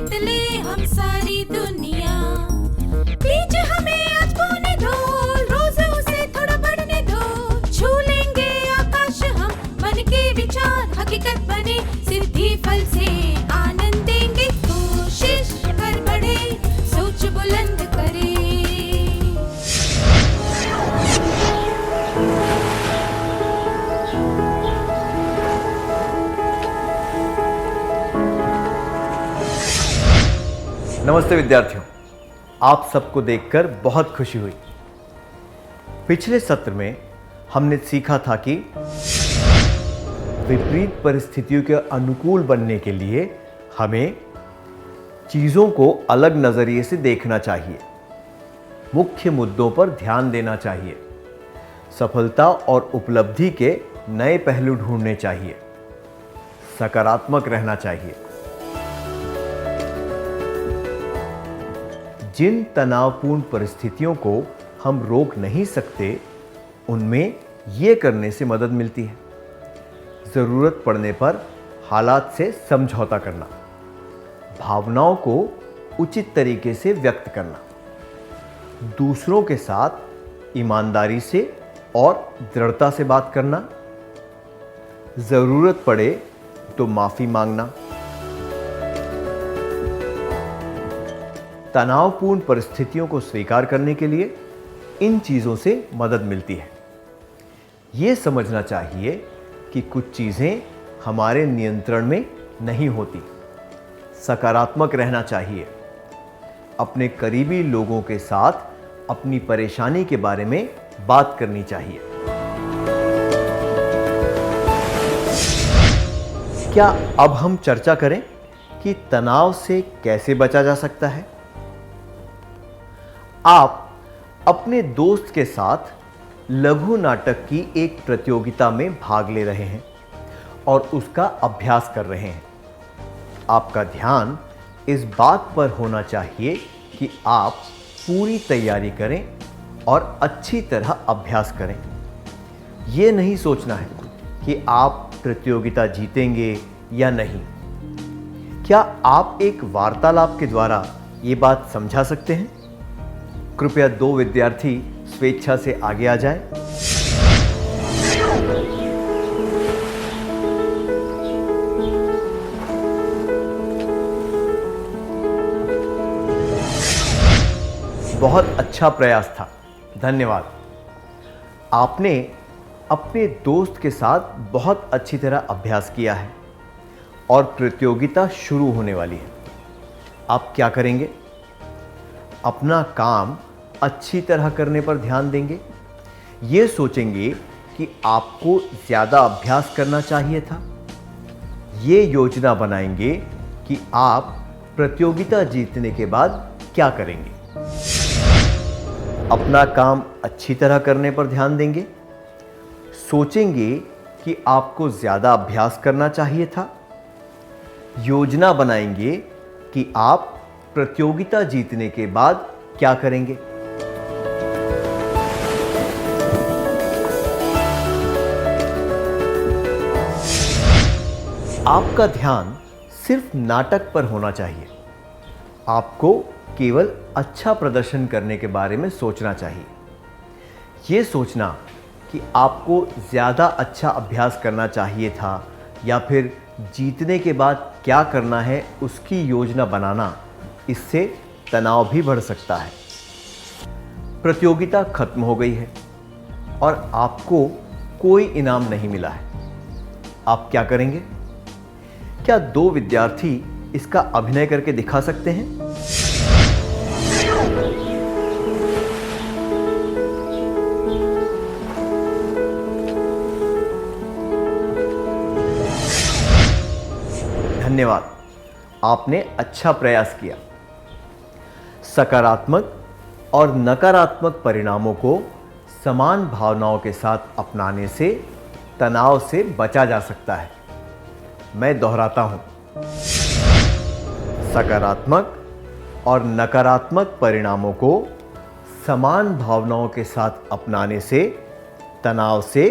जीत ले हम सारी दुनिया। बीच हमें आज बोने दो, रोज उसे थोड़ा बढ़ने दो। छू लेंगे आकाश हम, मन के विचार हकीकत बने। सिद्धि फल से आनंद देंगे, कोशिश कर बढ़े, सोच बुलंद करे। नमस्ते विद्यार्थियों, आप सबको देखकर बहुत खुशी हुई। पिछले सत्र में हमने सीखा था कि विपरीत परिस्थितियों के अनुकूल बनने के लिए हमें चीज़ों को अलग नज़रिए से देखना चाहिए, मुख्य मुद्दों पर ध्यान देना चाहिए, सफलता और उपलब्धि के नए पहलू ढूंढने चाहिए, सकारात्मक रहना चाहिए। जिन तनावपूर्ण परिस्थितियों को हम रोक नहीं सकते, उनमें ये करने से मदद मिलती है। ज़रूरत पड़ने पर हालात से समझौता करना, भावनाओं को उचित तरीके से व्यक्त करना, दूसरों के साथ ईमानदारी से और दृढ़ता से बात करना, ज़रूरत पड़े तो माफ़ी मांगना। तनावपूर्ण परिस्थितियों को स्वीकार करने के लिए इन चीज़ों से मदद मिलती है। ये समझना चाहिए कि कुछ चीज़ें हमारे नियंत्रण में नहीं होती। सकारात्मक रहना चाहिए। अपने करीबी लोगों के साथ अपनी परेशानी के बारे में बात करनी चाहिए। क्या अब हम चर्चा करें कि तनाव से कैसे बचा जा सकता है? आप अपने दोस्त के साथ लघु नाटक की एक प्रतियोगिता में भाग ले रहे हैं और उसका अभ्यास कर रहे हैं। आपका ध्यान इस बात पर होना चाहिए कि आप पूरी तैयारी करें और अच्छी तरह अभ्यास करें। यह नहीं सोचना है कि आप प्रतियोगिता जीतेंगे या नहीं। क्या आप एक वार्तालाप के द्वारा ये बात समझा सकते हैं? कृपया 2 विद्यार्थी स्वेच्छा से आगे आ जाएं। बहुत अच्छा प्रयास था, धन्यवाद। आपने अपने दोस्त के साथ बहुत अच्छी तरह अभ्यास किया है और प्रतियोगिता शुरू होने वाली है। आप क्या करेंगे? अपना काम अच्छी तरह करने पर ध्यान देंगे। ये सोचेंगे कि आपको ज़्यादा अभ्यास करना चाहिए था। ये योजना बनाएंगे कि आप प्रतियोगिता जीतने के बाद क्या करेंगे। अपना काम अच्छी तरह करने पर ध्यान देंगे। सोचेंगे कि आपको ज़्यादा अभ्यास करना चाहिए था। योजना बनाएंगे कि आप प्रतियोगिता जीतने के बाद क्या करेंगे। आपका ध्यान सिर्फ नाटक पर होना चाहिए। आपको केवल अच्छा प्रदर्शन करने के बारे में सोचना चाहिए। यह सोचना कि आपको ज़्यादा अच्छा अभ्यास करना चाहिए था या फिर जीतने के बाद क्या करना है उसकी योजना बनाना, इससे तनाव भी बढ़ सकता है। प्रतियोगिता खत्म हो गई है और आपको कोई इनाम नहीं मिला है। आप क्या करेंगे? क्या 2 विद्यार्थी इसका अभिनय करके दिखा सकते हैं? धन्यवाद, आपने अच्छा प्रयास किया। सकारात्मक और नकारात्मक परिणामों को समान भावनाओं के साथ अपनाने से तनाव से बचा जा सकता है। मैं दोहराता हूं, सकारात्मक और नकारात्मक परिणामों को समान भावनाओं के साथ अपनाने से तनाव से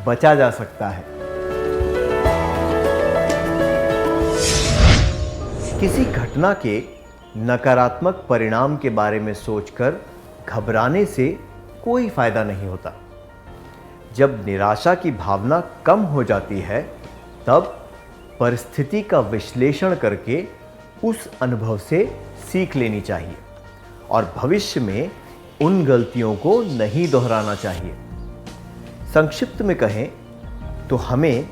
बचा जा सकता है। किसी घटना के नकारात्मक परिणाम के बारे में सोचकर घबराने से कोई फायदा नहीं होता। जब निराशा की भावना कम हो जाती है, तब परिस्थिति का विश्लेषण करके उस अनुभव से सीख लेनी चाहिए और भविष्य में उन गलतियों को नहीं दोहराना चाहिए। संक्षिप्त में कहें तो हमें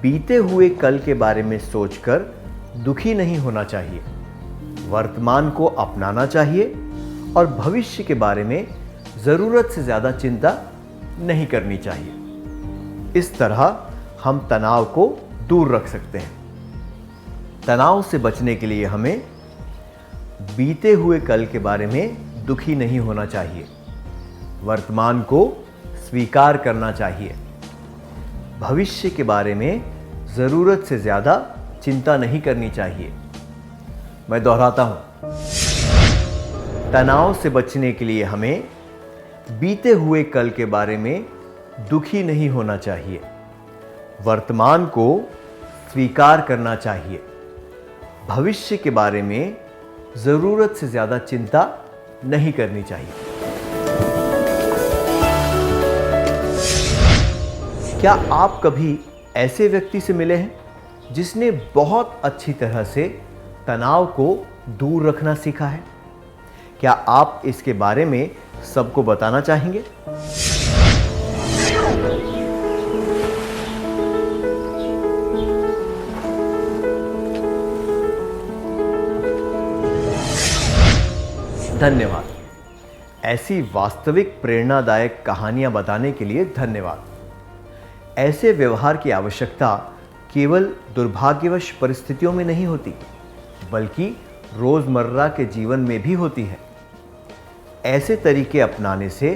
बीते हुए कल के बारे में सोचकर दुखी नहीं होना चाहिए, वर्तमान को अपनाना चाहिए और भविष्य के बारे में ज़रूरत से ज़्यादा चिंता नहीं करनी चाहिए। इस तरह हम तनाव को दूर रख सकते हैं। तनाव से बचने के लिए हमें बीते हुए कल के बारे में दुखी नहीं होना चाहिए, वर्तमान को स्वीकार करना चाहिए, भविष्य के बारे में ज़रूरत से ज़्यादा चिंता नहीं करनी चाहिए। मैं दोहराता हूं, तनाव से बचने के लिए हमें बीते हुए कल के बारे में दुखी नहीं होना चाहिए, वर्तमान को स्वीकार करना चाहिए, भविष्य के बारे में ज़रूरत से ज़्यादा चिंता नहीं करनी चाहिए। क्या आप कभी ऐसे व्यक्ति से मिले हैं जिसने बहुत अच्छी तरह से तनाव को दूर रखना सीखा है? क्या आप इसके बारे में सबको बताना चाहेंगे? धन्यवाद। ऐसी वास्तविक प्रेरणादायक कहानियां बताने के लिए धन्यवाद। ऐसे व्यवहार की आवश्यकता केवल दुर्भाग्यवश परिस्थितियों में नहीं होती, बल्कि रोज़मर्रा के जीवन में भी होती है। ऐसे तरीके अपनाने से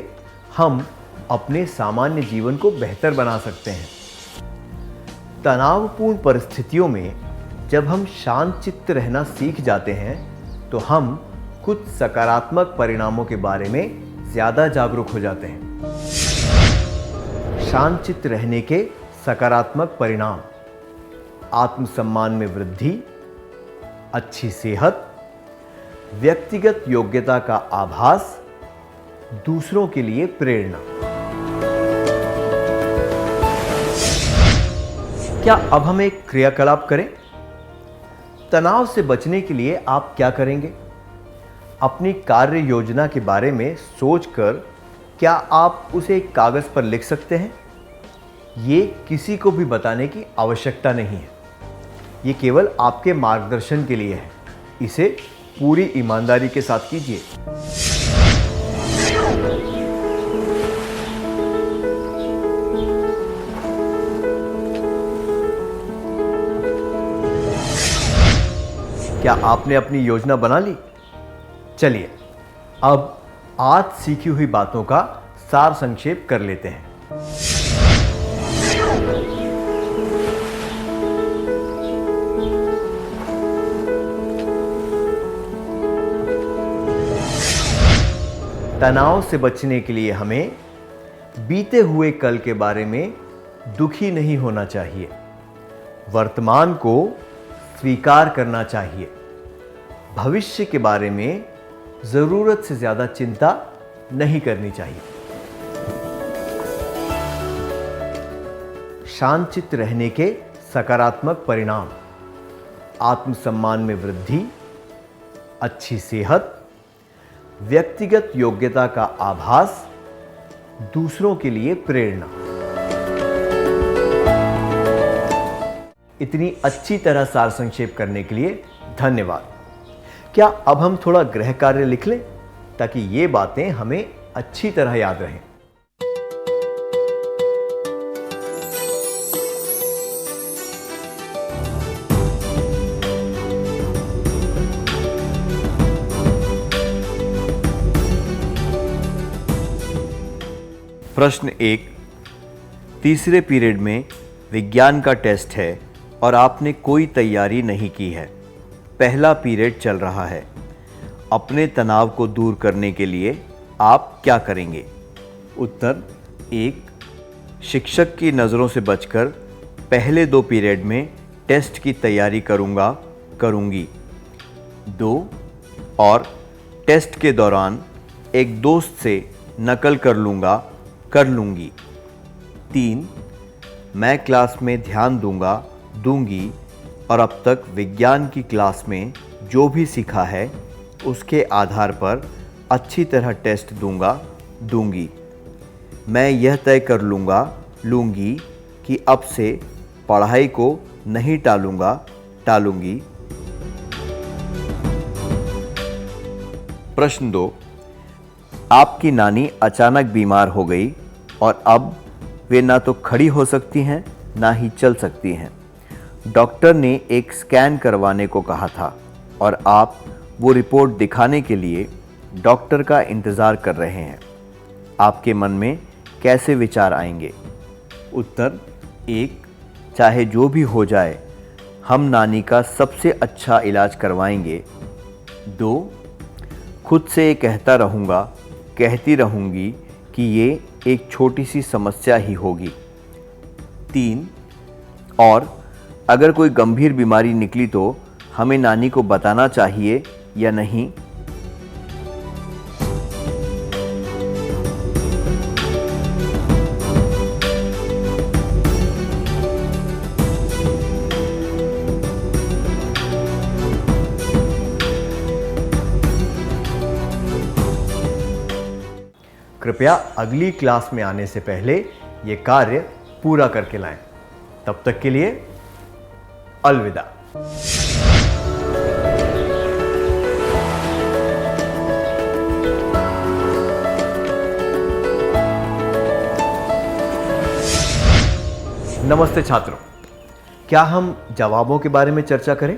हम अपने सामान्य जीवन को बेहतर बना सकते हैं। तनावपूर्ण परिस्थितियों में जब हम शांतचित्त रहना सीख जाते हैं, तो हम कुछ सकारात्मक परिणामों के बारे में ज़्यादा जागरूक हो जाते हैं। शांतचित्त रहने के सकारात्मक परिणाम: आत्मसम्मान में वृद्धि, अच्छी सेहत, व्यक्तिगत योग्यता का आभास, दूसरों के लिए प्रेरणा। क्या अब हम एक क्रियाकलाप करें? तनाव से बचने के लिए आप क्या करेंगे? अपनी कार्य योजना के बारे में सोचकर क्या आप उसे एक कागज पर लिख सकते हैं? ये किसी को भी बताने की आवश्यकता नहीं है। ये केवल आपके मार्गदर्शन के लिए है। इसे पूरी ईमानदारी के साथ कीजिए। क्या आपने अपनी योजना बना ली? चलिए अब आज सीखी हुई बातों का सार संक्षेप कर लेते हैं। तनाव से बचने के लिए हमें बीते हुए कल के बारे में दुखी नहीं होना चाहिए, वर्तमान को स्वीकार करना चाहिए, भविष्य के बारे में ज़रूरत से ज़्यादा चिंता नहीं करनी चाहिए। शांतचित्त रहने के सकारात्मक परिणाम: आत्मसम्मान में वृद्धि, अच्छी सेहत, व्यक्तिगत योग्यता का आभास, दूसरों के लिए प्रेरणा। इतनी अच्छी तरह सार संक्षेप करने के लिए धन्यवाद। क्या अब हम थोड़ा गृह कार्य लिख लें ताकि ये बातें हमें अच्छी तरह याद रहें? प्रश्न 1, तीसरे पीरियड में विज्ञान का टेस्ट है और आपने कोई तैयारी नहीं की है। पहला पीरियड चल रहा है। अपने तनाव को दूर करने के लिए आप क्या करेंगे? उत्तर: 1, शिक्षक की नज़रों से बचकर पहले 2 पीरियड में टेस्ट की तैयारी करूँगी। 2 और टेस्ट के दौरान एक दोस्त से नकल कर लूँगा, कर लूँगी। 3 मैं क्लास में ध्यान दूँगा, दूँगी और अब तक विज्ञान की क्लास में जो भी सीखा है उसके आधार पर अच्छी तरह टेस्ट दूँगा, दूँगी। मैं यह तय कर लूँगा, लूँगी कि अब से पढ़ाई को नहीं टालूँगा, टालूँगी। प्रश्न 2, आपकी नानी अचानक बीमार हो गई और अब वे ना तो खड़ी हो सकती हैं ना ही चल सकती हैं। डॉक्टर ने एक स्कैन करवाने को कहा था और आप वो रिपोर्ट दिखाने के लिए डॉक्टर का इंतज़ार कर रहे हैं। आपके मन में कैसे विचार आएंगे? उत्तर 1, चाहे जो भी हो जाए हम नानी का सबसे अच्छा इलाज करवाएंगे। 2, खुद से ये कहता रहूँगा, कहती रहूँगी कि ये एक छोटी सी समस्या ही होगी। 3, और अगर कोई गंभीर बीमारी निकली तो हमें नानी को बताना चाहिए या नहीं? कृपया अगली क्लास में आने से पहले ये कार्य पूरा करके लाएं। तब तक के लिए अलविदा। नमस्ते छात्रों, क्या हम जवाबों के बारे में चर्चा करें?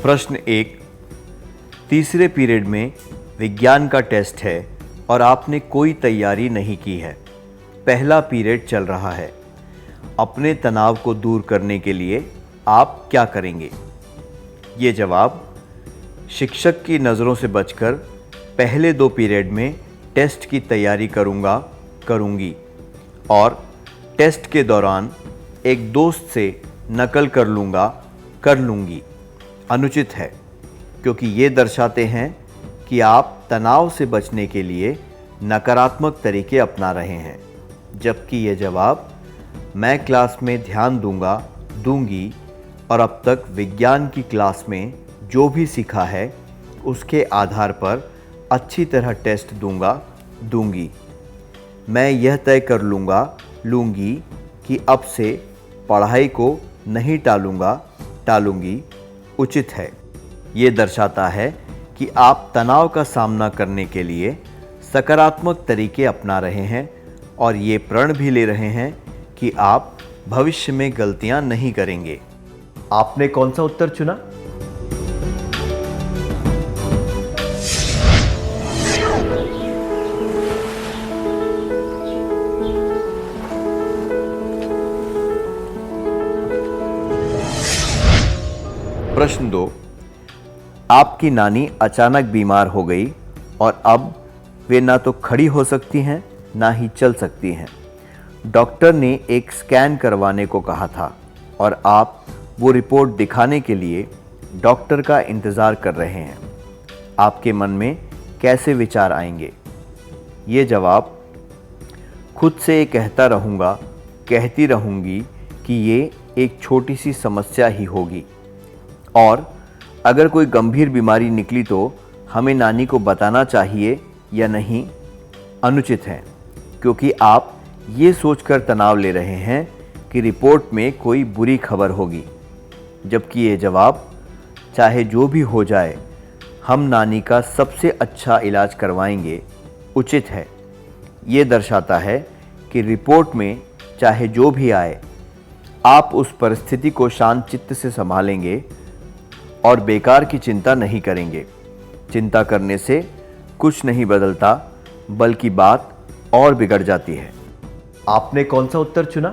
प्रश्न 1, तीसरे पीरियड में विज्ञान का टेस्ट है और आपने कोई तैयारी नहीं की है। पहला पीरियड चल रहा है। अपने तनाव को दूर करने के लिए आप क्या करेंगे? ये जवाब शिक्षक की नज़रों से बचकर पहले 2 पीरियड में टेस्ट की तैयारी करूँगा, करूँगी और टेस्ट के दौरान एक दोस्त से नकल कर लूँगा, कर लूँगी अनुचित है, क्योंकि ये दर्शाते हैं कि आप तनाव से बचने के लिए नकारात्मक तरीके अपना रहे हैं, जबकि ये जवाब मैं क्लास में ध्यान दूंगा, दूंगी और अब तक विज्ञान की क्लास में जो भी सीखा है उसके आधार पर अच्छी तरह टेस्ट दूंगा, दूंगी। मैं यह तय कर लूँगा, लूँगी कि अब से पढ़ाई को नहीं टालूँगा, टालूँगी उचित है। ये दर्शाता है कि आप तनाव का सामना करने के लिए सकारात्मक तरीके अपना रहे हैं और ये प्रण भी ले रहे हैं कि आप भविष्य में गलतियां नहीं करेंगे। आपने कौन सा उत्तर चुना? प्रश्न 2, आपकी नानी अचानक बीमार हो गई और अब वे ना तो खड़ी हो सकती हैं ना ही चल सकती हैं। डॉक्टर ने एक स्कैन करवाने को कहा था और आप वो रिपोर्ट दिखाने के लिए डॉक्टर का इंतज़ार कर रहे हैं। आपके मन में कैसे विचार आएंगे? ये जवाब खुद से ये कहता रहूँगा, कहती रहूँगी कि ये एक छोटी सी समस्या ही होगी और अगर कोई गंभीर बीमारी निकली तो हमें नानी को बताना चाहिए या नहीं अनुचित है, क्योंकि आप ये सोचकर तनाव ले रहे हैं कि रिपोर्ट में कोई बुरी खबर होगी, जबकि ये जवाब चाहे जो भी हो जाए हम नानी का सबसे अच्छा इलाज करवाएंगे उचित है। ये दर्शाता है कि रिपोर्ट में चाहे जो भी आए आप उस परिस्थिति को शांत चित्त से संभालेंगे और बेकार की चिंता नहीं करेंगे। चिंता करने से कुछ नहीं बदलता, बल्कि बात और बिगड़ जाती है। आपने कौन सा उत्तर चुना?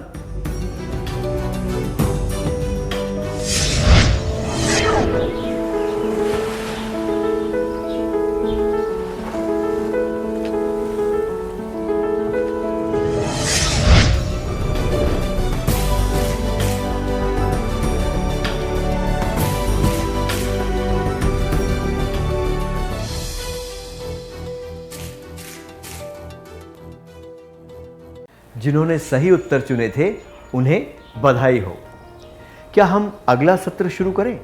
जिन्होंने सही उत्तर चुने थे उन्हें बधाई हो। क्या हम अगला सत्र शुरू करें?